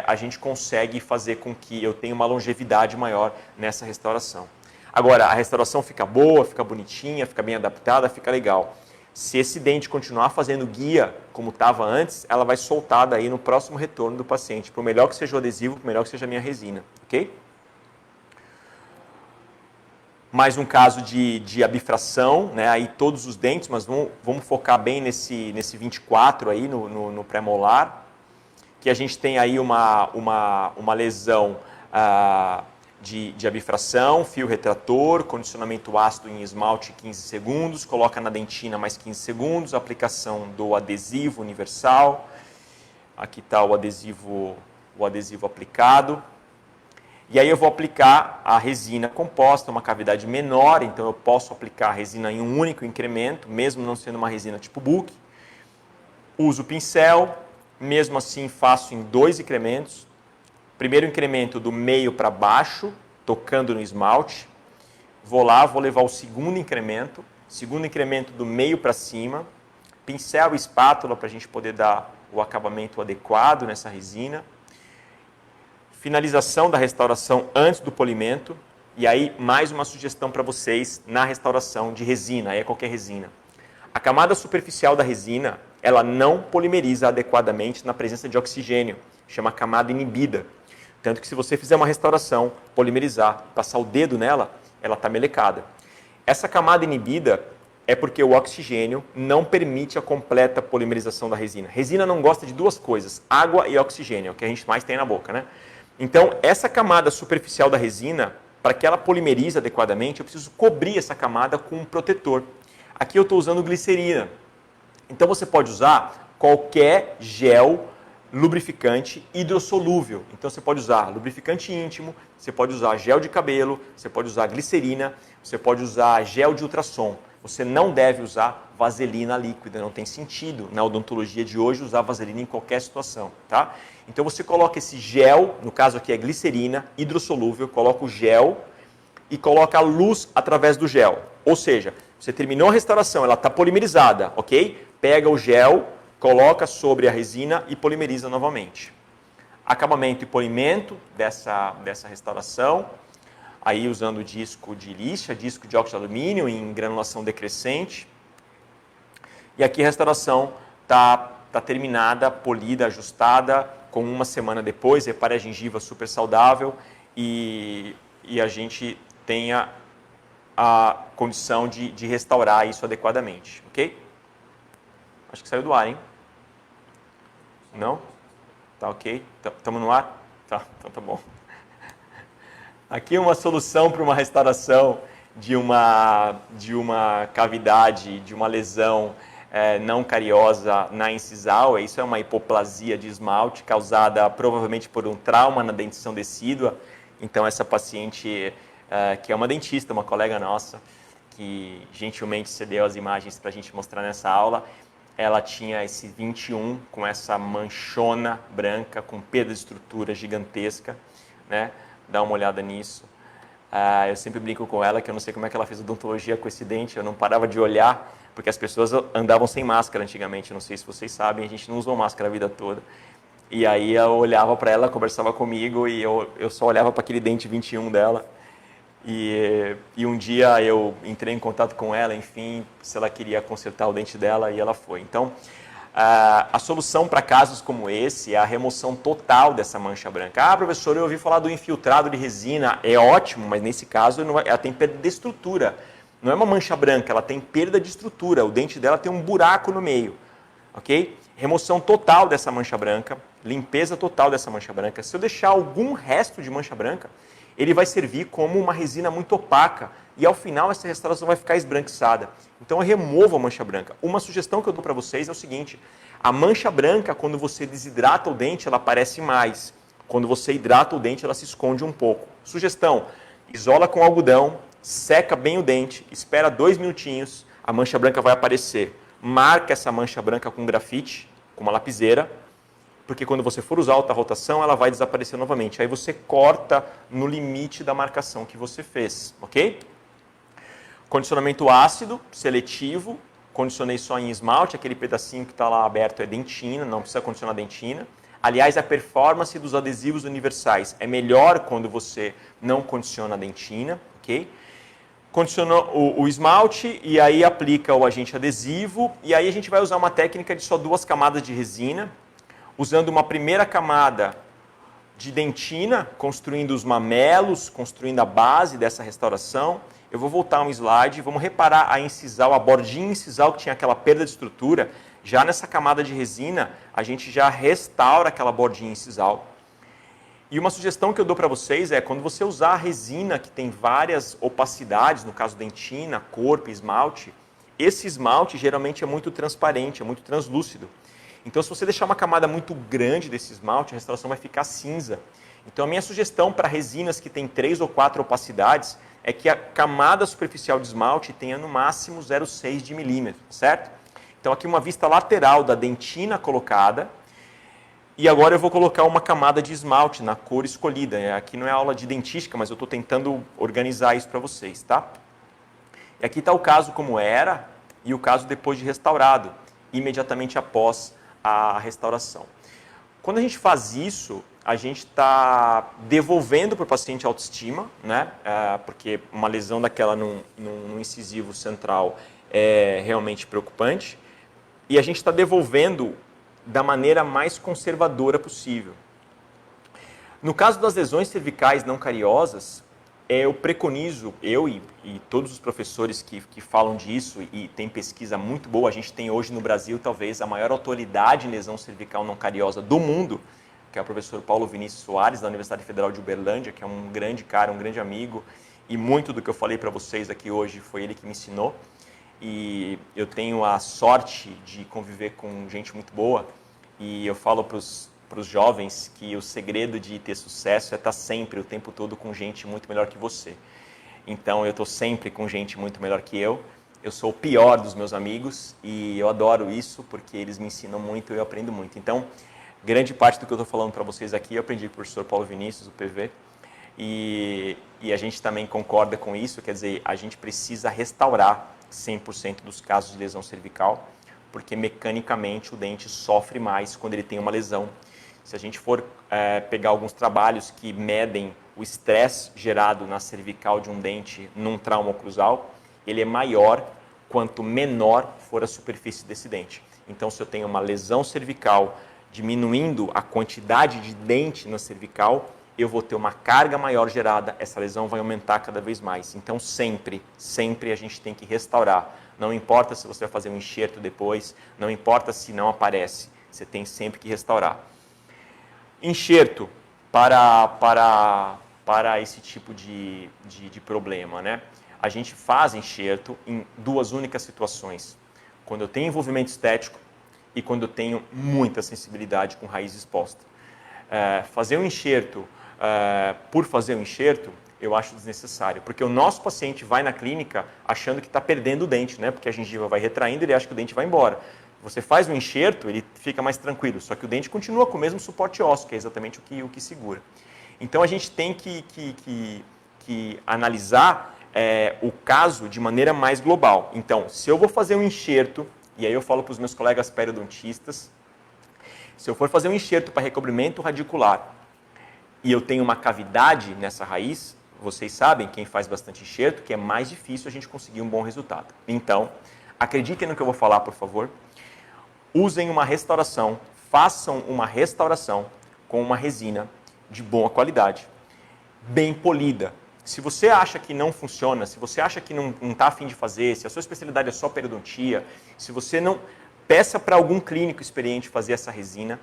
a gente consegue fazer com que eu tenha uma longevidade maior nessa restauração. Agora, a restauração fica boa, fica bonitinha, fica bem adaptada, fica legal. Se esse dente continuar fazendo guia como estava antes, ela vai soltar daí no próximo retorno do paciente. Por melhor que seja o adesivo, por melhor que seja a minha resina, ok? Mais um caso de abifração, né? Aí todos os dentes, mas vamos focar bem nesse 24 aí, no pré-molar, que a gente tem aí uma lesão de abifração, fio retrator, condicionamento ácido em esmalte 15 segundos, coloca na dentina mais 15 segundos, aplicação do adesivo universal. Aqui está o adesivo aplicado. E aí eu vou aplicar a resina composta, uma cavidade menor, então eu posso aplicar a resina em um único incremento, mesmo não sendo uma resina tipo Book. Uso o pincel, mesmo assim faço em 2 incrementos. Primeiro incremento do meio para baixo, tocando no esmalte. Vou levar o segundo incremento do meio para cima. Pincel e espátula para a gente poder dar o acabamento adequado nessa resina. Finalização da restauração antes do polimento. E aí, mais uma sugestão para vocês na restauração de resina, aí é qualquer resina. A camada superficial da resina, ela não polimeriza adequadamente na presença de oxigênio. Chama camada inibida. Tanto que se você fizer uma restauração, polimerizar, passar o dedo nela, ela está melecada. Essa camada inibida é porque o oxigênio não permite a completa polimerização da resina. Resina não gosta de duas coisas, água e oxigênio, é o que a gente mais tem na boca, né? Então, essa camada superficial da resina, para que ela polimerize adequadamente, eu preciso cobrir essa camada com um protetor. Aqui eu estou usando glicerina. Então, você pode usar qualquer gel lubrificante hidrossolúvel. Então você pode usar lubrificante íntimo, você pode usar gel de cabelo, você pode usar glicerina, você pode usar gel de ultrassom. Você não deve usar vaselina líquida, não tem sentido na odontologia de hoje usar vaselina em qualquer situação, tá? Então você coloca esse gel, no caso aqui é glicerina hidrossolúvel, coloca o gel e coloca a luz através do gel. Ou seja, você terminou a restauração, ela está polimerizada, ok? Pega o gel, coloca sobre a resina e polimeriza novamente. Acabamento e polimento dessa restauração, aí usando disco de lixa, disco de óxido de alumínio em granulação decrescente. E aqui a restauração está terminada, polida, ajustada, com uma semana depois, repare a gengiva super saudável e a gente tenha a condição de restaurar isso adequadamente, ok? Acho que saiu do ar, hein? Não? Tá ok? Estamos no ar? Tá, então tá bom. Aqui uma solução para uma restauração de uma cavidade, de uma lesão não cariosa na incisal. Isso é uma hipoplasia de esmalte causada provavelmente por um trauma na dentição decídua. Então essa paciente, que é uma dentista, uma colega nossa, que gentilmente cedeu as imagens para a gente mostrar nessa aula, ela tinha esse 21 com essa manchona branca, com perda de estrutura gigantesca, né? Dá uma olhada nisso. Eu sempre brinco com ela que eu não sei como é que ela fez odontologia com esse dente, eu não parava de olhar, porque as pessoas andavam sem máscara antigamente, não sei se vocês sabem, a gente não usou máscara a vida toda. E aí eu olhava para ela, conversava comigo e eu só olhava para aquele dente 21 dela. E um dia eu entrei em contato com ela, enfim, se ela queria consertar o dente dela e ela foi. Então, a solução para casos como esse é a remoção total dessa mancha branca. Ah, professor, eu ouvi falar do infiltrado de resina, é ótimo, mas nesse caso ela tem perda de estrutura. Não é uma mancha branca, ela tem perda de estrutura, o dente dela tem um buraco no meio, ok? Remoção total dessa mancha branca, limpeza total dessa mancha branca. Se eu deixar algum resto de mancha branca, ele vai servir como uma resina muito opaca e ao final essa restauração vai ficar esbranquiçada. Então eu removo a mancha branca. Uma sugestão que eu dou para vocês é o seguinte: a mancha branca, quando você desidrata o dente, ela aparece mais. Quando você hidrata o dente, ela se esconde um pouco. Sugestão: isola com algodão, seca bem o dente, espera 2 minutinhos, a mancha branca vai aparecer. Marca essa mancha branca com grafite, com uma lapiseira, porque quando você for usar alta rotação, ela vai desaparecer novamente. Aí você corta no limite da marcação que você fez, ok? Condicionamento ácido, seletivo, condicionei só em esmalte, aquele pedacinho que está lá aberto é dentina, não precisa condicionar dentina. Aliás, a performance dos adesivos universais é melhor quando você não condiciona a dentina, ok? Condicionou o esmalte e aí aplica o agente adesivo e aí a gente vai usar uma técnica de só 2 camadas de resina, usando uma primeira camada de dentina, construindo os mamelos, construindo a base dessa restauração. Eu vou voltar um slide, vamos reparar a incisal, a bordinha incisal que tinha aquela perda de estrutura. Já nessa camada de resina, a gente já restaura aquela bordinha incisal. E uma sugestão que eu dou para vocês é, quando você usar a resina que tem várias opacidades, no caso dentina, corpo, esmalte, esse esmalte geralmente é muito transparente, é muito translúcido. Então, se você deixar uma camada muito grande desse esmalte, a restauração vai ficar cinza. Então, a minha sugestão para resinas que têm 3 ou 4 opacidades é que a camada superficial de esmalte tenha no máximo 0,6 de milímetro, certo? Então, aqui uma vista lateral da dentina colocada. E agora eu vou colocar uma camada de esmalte na cor escolhida. Aqui não é aula de dentística, mas eu estou tentando organizar isso para vocês, tá? E aqui está o caso como era e o caso depois de restaurado, imediatamente após a restauração. Quando a gente faz isso, a gente está devolvendo para o paciente a autoestima, né? Porque uma lesão daquela no incisivo central é realmente preocupante. E a gente está devolvendo da maneira mais conservadora possível. No caso das lesões cervicais não cariosas, eu preconizo, eu e todos os professores que falam disso, e tem pesquisa muito boa, a gente tem hoje no Brasil talvez a maior autoridade em lesão cervical não cariosa do mundo, que é o professor Paulo Vinícius Soares, da Universidade Federal de Uberlândia, que é um grande cara, um grande amigo, e muito do que eu falei para vocês aqui hoje foi ele que me ensinou. E eu tenho a sorte de conviver com gente muito boa, e eu falo para os jovens que o segredo de ter sucesso é estar sempre, o tempo todo, com gente muito melhor que você. Então, eu estou sempre com gente muito melhor que eu sou o pior dos meus amigos, e eu adoro isso, porque eles me ensinam muito e eu aprendo muito. Então, grande parte do que eu estou falando para vocês aqui, eu aprendi com o professor Paulo Vinícius, o PV, e a gente também concorda com isso, quer dizer, a gente precisa restaurar 100% dos casos de lesão cervical, porque mecanicamente o dente sofre mais quando ele tem uma lesão. Se a gente for pegar alguns trabalhos que medem o estresse gerado na cervical de um dente num trauma oclusal, ele é maior quanto menor for a superfície desse dente. Então, se eu tenho uma lesão cervical diminuindo a quantidade de dente na cervical, eu vou ter uma carga maior gerada, essa lesão vai aumentar cada vez mais. Então, sempre a gente tem que restaurar. Não importa se você vai fazer um enxerto depois, não importa se não aparece, você tem sempre que restaurar. Enxerto para esse tipo de problema, né? A gente faz enxerto em duas únicas situações. Quando eu tenho envolvimento estético e quando eu tenho muita sensibilidade com raiz exposta. Fazer um enxerto por fazer um enxerto, eu acho desnecessário. Porque o nosso paciente vai na clínica achando que está perdendo o dente, né? Porque a gengiva vai retraindo e ele acha que o dente vai embora. Você faz um enxerto, ele fica mais tranquilo, só que o dente continua com o mesmo suporte ósseo, que é exatamente o que segura. Então, a gente tem que analisar o caso de maneira mais global. Então, se eu vou fazer um enxerto, e aí eu falo para os meus colegas periodontistas, se eu for fazer um enxerto para recobrimento radicular e eu tenho uma cavidade nessa raiz, vocês sabem, quem faz bastante enxerto, que é mais difícil a gente conseguir um bom resultado. Então, acreditem no que eu vou falar, por favor. Usem uma restauração, façam uma restauração com uma resina de boa qualidade, bem polida. Se você acha que não funciona, se você acha que não está a fim de fazer, se a sua especialidade é só periodontia, se você não... Peça para algum clínico experiente fazer essa resina,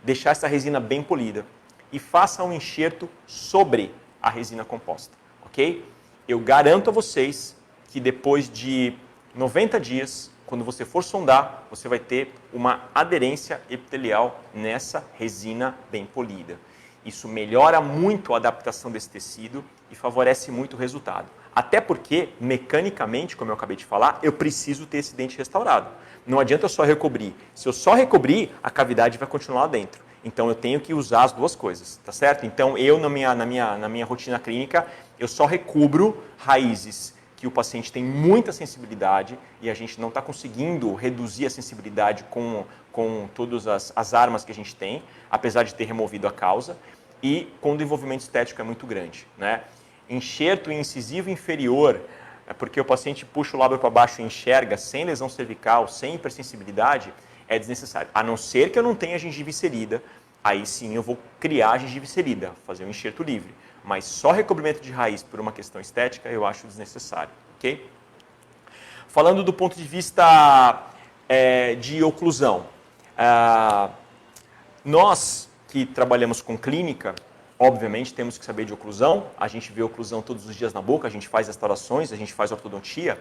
deixar essa resina bem polida e faça um enxerto sobre a resina composta, ok? Eu garanto a vocês que depois de 90 dias, quando você for sondar, você vai ter uma aderência epitelial nessa resina bem polida. Isso melhora muito a adaptação desse tecido e favorece muito o resultado. Até porque, mecanicamente, como eu acabei de falar, eu preciso ter esse dente restaurado. Não adianta eu só recobrir. Se eu só recobrir, a cavidade vai continuar lá dentro. Então, eu tenho que usar as duas coisas, tá certo? Então, eu, na minha rotina clínica, eu só recubro raízes que o paciente tem muita sensibilidade e a gente não está conseguindo reduzir a sensibilidade com todas as armas que a gente tem, apesar de ter removido a causa, e quando o envolvimento estético é muito grande, né? Enxerto incisivo inferior, porque o paciente puxa o lábio para baixo e enxerga, sem lesão cervical, sem hipersensibilidade, é desnecessário. A não ser que eu não tenha gengiva inserida, aí sim eu vou criar a gengiva inserida, fazer um enxerto livre. Mas só recobrimento de raiz por uma questão estética eu acho desnecessário, ok? Falando do ponto de vista de oclusão, nós que trabalhamos com clínica, obviamente temos que saber de oclusão, a gente vê oclusão todos os dias na boca, a gente faz restaurações, a gente faz ortodontia.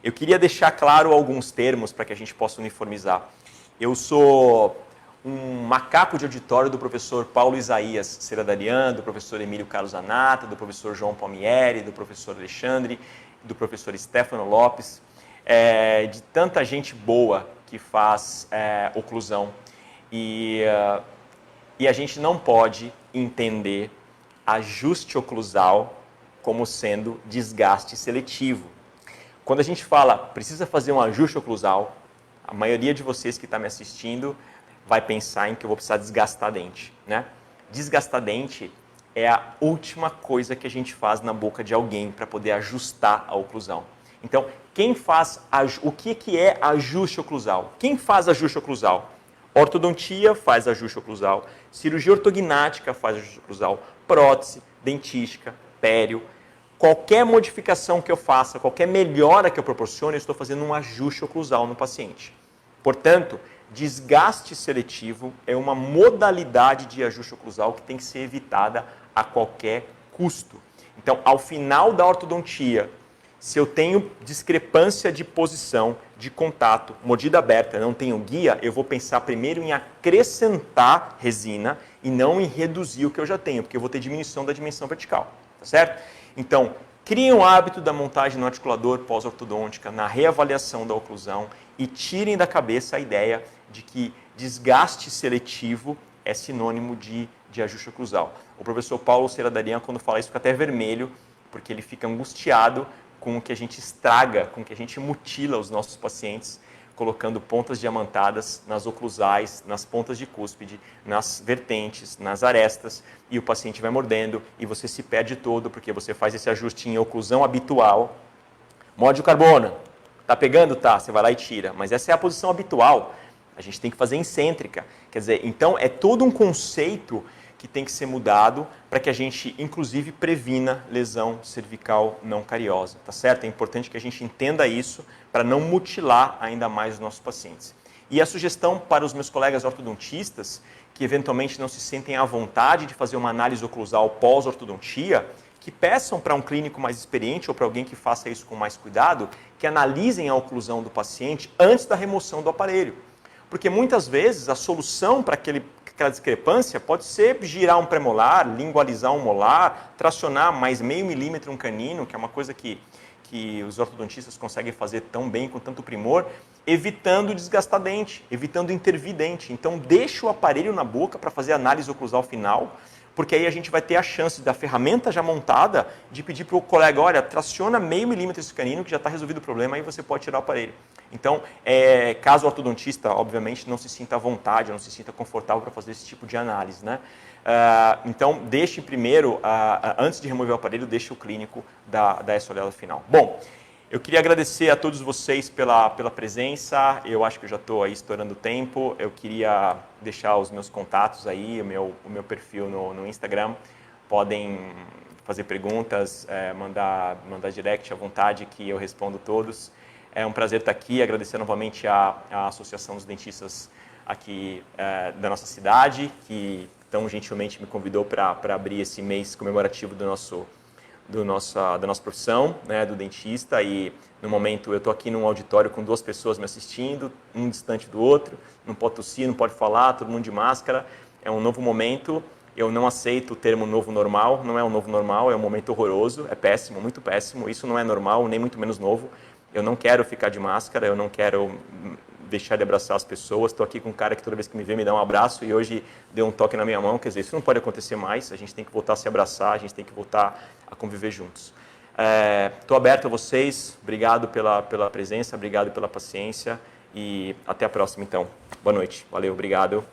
Eu queria deixar claro alguns termos para que a gente possa uniformizar. Eu sou um macaco de auditório do professor Paulo Isaías Seradarian, do professor Emílio Carlos Anata, do professor João Palmieri, do professor Alexandre, do professor Stefano Lopes, de tanta gente boa que faz oclusão. E a gente não pode entender ajuste oclusal como sendo desgaste seletivo. Quando a gente fala, precisa fazer um ajuste oclusal, a maioria de vocês que está me assistindo vai pensar em que eu vou precisar desgastar dente, né? Desgastar dente é a última coisa que a gente faz na boca de alguém para poder ajustar a oclusão. Então, o que é ajuste oclusal? Quem faz ajuste oclusal? Ortodontia faz ajuste oclusal, cirurgia ortognática faz ajuste oclusal, prótese, dentística, pério. Qualquer modificação que eu faça, qualquer melhora que eu proporcione, eu estou fazendo um ajuste oclusal no paciente. Portanto, desgaste seletivo é uma modalidade de ajuste oclusal que tem que ser evitada a qualquer custo. Então, ao final da ortodontia, se eu tenho discrepância de posição, de contato, mordida aberta, não tenho guia, eu vou pensar primeiro em acrescentar resina e não em reduzir o que eu já tenho, porque eu vou ter diminuição da dimensão vertical, tá certo? Então, criem o hábito da montagem no articulador pós-ortodôntica, na reavaliação da oclusão e tirem da cabeça a ideia de que desgaste seletivo é sinônimo de de ajuste oclusal. O professor Paulo Ceradarian, quando fala isso, fica até vermelho, porque ele fica angustiado com o que a gente estraga, com o que a gente mutila os nossos pacientes, colocando pontas diamantadas nas oclusais, nas pontas de cúspide, nas vertentes, nas arestas, e o paciente vai mordendo e você se perde todo, porque você faz esse ajuste em oclusão habitual. Morde o carbono. Tá pegando? Tá. Você vai lá e tira. Mas essa é a posição habitual. A gente tem que fazer excêntrica. Quer dizer, então é todo um conceito que tem que ser mudado para que a gente, inclusive, previna lesão cervical não cariosa, tá certo? É importante que a gente entenda isso para não mutilar ainda mais os nossos pacientes. E a sugestão para os meus colegas ortodontistas, que eventualmente não se sentem à vontade de fazer uma análise oclusal pós-ortodontia, que peçam para um clínico mais experiente ou para alguém que faça isso com mais cuidado, que analisem a oclusão do paciente antes da remoção do aparelho. Porque muitas vezes a solução para aquela discrepância pode ser girar um premolar, lingualizar um molar, tracionar mais meio milímetro um canino, que é uma coisa que os ortodontistas conseguem fazer tão bem, com tanto primor, evitando desgastar dente, evitando intervir dente. Então, deixa o aparelho na boca para fazer a análise oclusal final, porque aí a gente vai ter a chance da ferramenta já montada de pedir para o colega, olha, traciona meio milímetro esse canino que já está resolvido o problema, aí você pode tirar o aparelho. Então, caso o ortodontista, obviamente, não se sinta à vontade, não se sinta confortável para fazer esse tipo de análise, né? Então, deixe primeiro, antes de remover o aparelho, deixe o clínico dar essa olhada final. Bom, eu queria agradecer a todos vocês pela presença. Eu acho que eu já estou aí estourando o tempo. Eu queria deixar os meus contatos aí, o meu perfil no Instagram. Podem fazer perguntas, mandar direct à vontade que eu respondo todos. É um prazer estar aqui, agradecer novamente à Associação dos Dentistas aqui da nossa cidade, que tão gentilmente me convidou para abrir esse mês comemorativo da nossa profissão, né, do dentista. E no momento eu estou aqui num auditório com 2 pessoas me assistindo, um distante do outro, não pode tossir, não pode falar, todo mundo de máscara. É um novo momento. Eu não aceito o termo novo normal, não é um novo normal, é um momento horroroso, é péssimo, muito péssimo. Isso não é normal, nem muito menos novo. Eu não quero ficar de máscara, eu não quero deixar de abraçar as pessoas. Estou aqui com um cara que toda vez que me vê me dá um abraço e hoje deu um toque na minha mão. Quer dizer, isso não pode acontecer mais, a gente tem que voltar a se abraçar, a gente tem que voltar a conviver juntos. Estou aberto a vocês, obrigado pela presença, obrigado pela paciência e até a próxima então. Boa noite, valeu, obrigado.